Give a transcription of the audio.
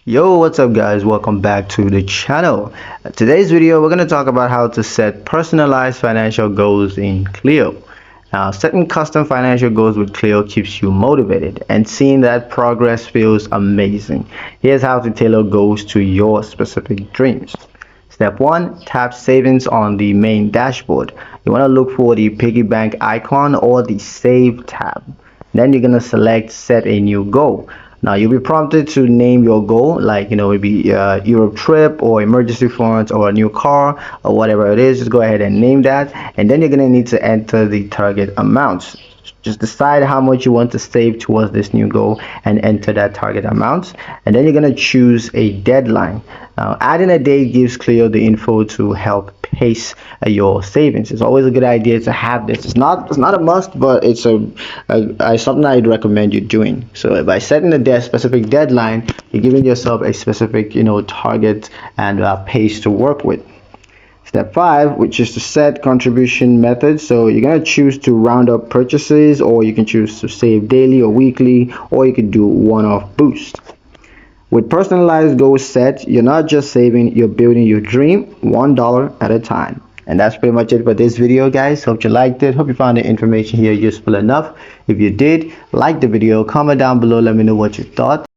Yo, what's up guys? Welcome back to the channel. Today's video we're going to talk about how to set personalized financial goals in Cleo. Now, setting custom financial goals with Cleo keeps you motivated and seeing that progress feels amazing. Here's how to tailor goals to your specific dreams. Step 1, tap savings on the main dashboard. You want to look for the piggy bank icon or the save tab. Then you're going to select set a new goal. Now you'll be prompted to name your goal, like maybe Europe trip or emergency funds or a new car or whatever it is. Just go ahead and name that, and then you're gonna need to enter the target amounts. Just decide how much you want to save towards this new goal and enter that target amount, and then you're gonna choose a deadline. Now adding a date gives Cleo the info to help pace your savings. It's always a good idea to have this. It's not a must, but it's something I'd recommend you doing. So by setting a specific deadline, you're giving yourself a specific target and pace to work with. Step 5, which is to set contribution method. So you're going to choose to round up purchases, or you can choose to save daily or weekly, or you can do one-off boost. With personalized goals set, you're not just saving, you're building your dream $1 at a time. And that's pretty much it for this video, guys. Hope you liked it. Hope you found the information here useful enough. If you did, like the video, comment down below, let me know what you thought.